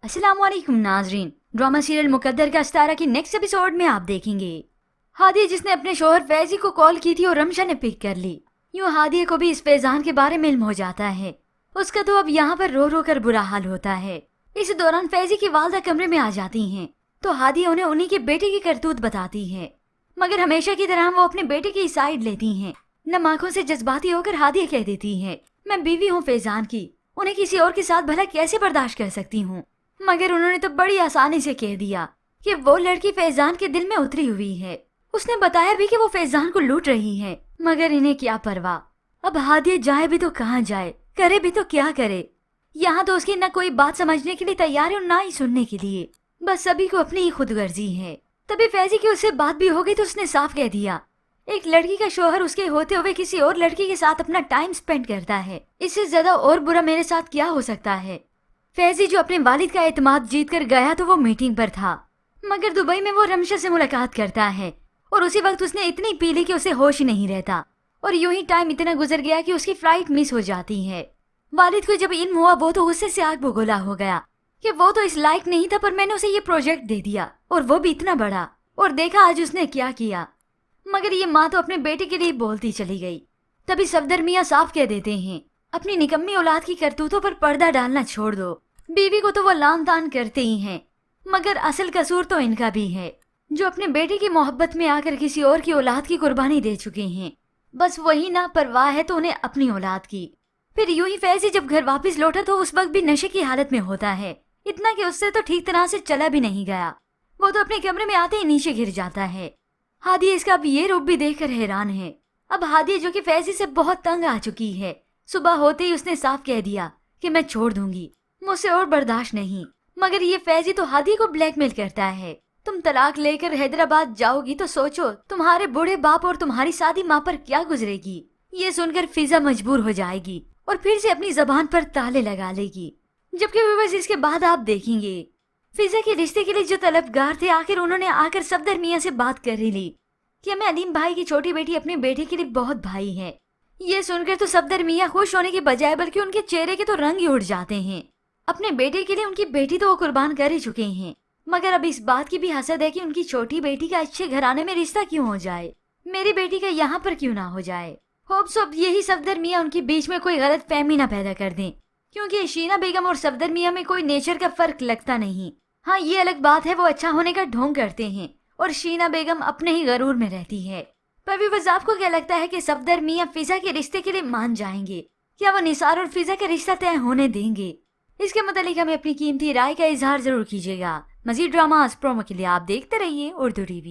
अस्सलाम वालेकुम नाजरीन। ड्रामा सीरियल मुकद्दर का सितारा की नेक्स्ट एपिसोड में आप देखेंगे हादिया जिसने अपने शोहर फैजी को कॉल की थी और रमशा ने पिक कर ली। यूँ हादिया को भी इस फैजान के बारे में इल्म हो जाता है। उसका तो अब यहाँ पर रो रो कर बुरा हाल होता है। इस दौरान फैजी की वालदा कमरे में आ जाती हैं तो हादिया उन्हें उन्हीं के बेटे की करतूत बताती है, मगर हमेशा की तरह वो अपने बेटे की साइड लेती हैं। नम आंखों से जज्बाती होकर हादिया कह देती है, मैं बीवी हूँ फैजान की, उन्हें किसी और के साथ भला कैसे बर्दाश्त कर सकती हूँ। मगर उन्होंने तो बड़ी आसानी से कह दिया कि वो लड़की फैजान के दिल में उतरी हुई है। उसने बताया भी कि वो फैजान को लूट रही है, मगर इन्हें क्या परवाह। अब हादिया जाए भी तो कहाँ जाए, करे भी तो क्या करे। यहाँ तो उसकी न कोई बात समझने के लिए तैयार है और ना ही सुनने के लिए। बस सभी को अपनी ही खुदगर्जी है। तभी फैजी की उससे बात भी हो गई तो उसने साफ कह दिया, एक लड़की का शोहर उसके होते हुए किसी और लड़की के साथ अपना टाइम स्पेंड करता है, इससे ज्यादा और बुरा मेरे साथ क्या हो सकता है। फैजी जो अपने वालिद का एतमाद जीत कर गया तो वो मीटिंग पर था, मगर दुबई में वो रमशा से मुलाकात करता है और उसी वक्त उसने इतनी पी ली कि उसे होश ही नहीं रहता और यूं ही टाइम इतना गुजर गया कि उसकी फ्लाइट मिस हो जाती है। वालिद को जब इल्म हुआ वो तो गुस्से से आग बगोला हो गया कि वो तो इस लायक नहीं था, पर मैंने उसे ये प्रोजेक्ट दे दिया और वो भी इतना बड़ा, और देखा आज उसने क्या किया। मगर ये माँ तो अपने बेटे के लिए बोलती चली गई। तभी सफदर मियाँ साफ कह देते हैं, अपनी निकम्मी औलाद की करतूतों पर पर्दा डालना छोड़ दो। बीवी को तो वो लान तान करते ही हैं, मगर असल कसूर तो इनका भी है, जो अपने बेटे की मोहब्बत में आकर किसी और की औलाद की कुर्बानी दे चुके हैं। बस वही ना परवाह है तो उन्हें अपनी औलाद की। फिर यूं ही फैजी जब घर वापस लौटा तो उस वक्त भी नशे की हालत में होता है, इतना कि उससे तो ठीक तरह से चला भी नहीं गया। वो तो अपने कमरे में आते ही नीचे गिर जाता है। हादिया इसका अब ये रूप भी देखकर हैरान है। अब हादिया जो कि फैजी से बहुत तंग आ चुकी है, सुबह होते ही उसने साफ कह दिया कि मैं छोड़ दूंगी, मुझसे और बर्दाश्त नहीं। मगर ये फैजी तो हादिया को ब्लैकमेल करता है, तुम तलाक लेकर हैदराबाद जाओगी तो सोचो तुम्हारे बूढ़े बाप और तुम्हारी सादी माँ पर क्या गुजरेगी। ये सुनकर फिजा मजबूर हो जाएगी और फिर से अपनी जबान पर ताले लगा लेगी। जबकि व्यूअर्स इसके बाद आप देखेंगे फिजा के रिश्ते के लिए जो तलबगार थे, आखिर उन्होंने आकर सफदर मियाँ से बात कर ही ली कि हमें अलीम भाई की छोटी बेटी अपने बेटे के लिए बहुत भाई है। ये सुनकर तो सफदर मियाँ खुश होने के बजाय बल्कि उनके चेहरे के तो रंग ही उड़ जाते हैं। अपने बेटे के लिए उनकी बेटी तो वो कुर्बान कर ही चुके हैं, मगर अब इस बात की भी हसद है कि उनकी छोटी बेटी का अच्छे घराने में रिश्ता क्यों हो जाए, मेरी बेटी का यहाँ पर क्यों ना हो जाए। होप्स अब यही सफदर मियाँ उनके बीच में कोई गलत फहमी ना पैदा कर दें, क्योंकि शीना बेगम और सफदर मियाँ में कोई नेचर का फर्क लगता नहीं। हाँ ये अलग बात है वो अच्छा होने का ढोंग करते हैं और शीना बेगम अपने ही गरूर में रहती है। पर भी बस आपको क्या लगता है कि सफदर मियाँ फिजा के रिश्ते के लिए मान जाएंगे? क्या वो निसार और फिजा का रिश्ता तय होने देंगे? इसके मुतालिक हमें अपनी कीमती राय का इजहार जरूर कीजिएगा। मजीद ड्रामा प्रोमो के लिए आप देखते रहिए उर्दू टीवी।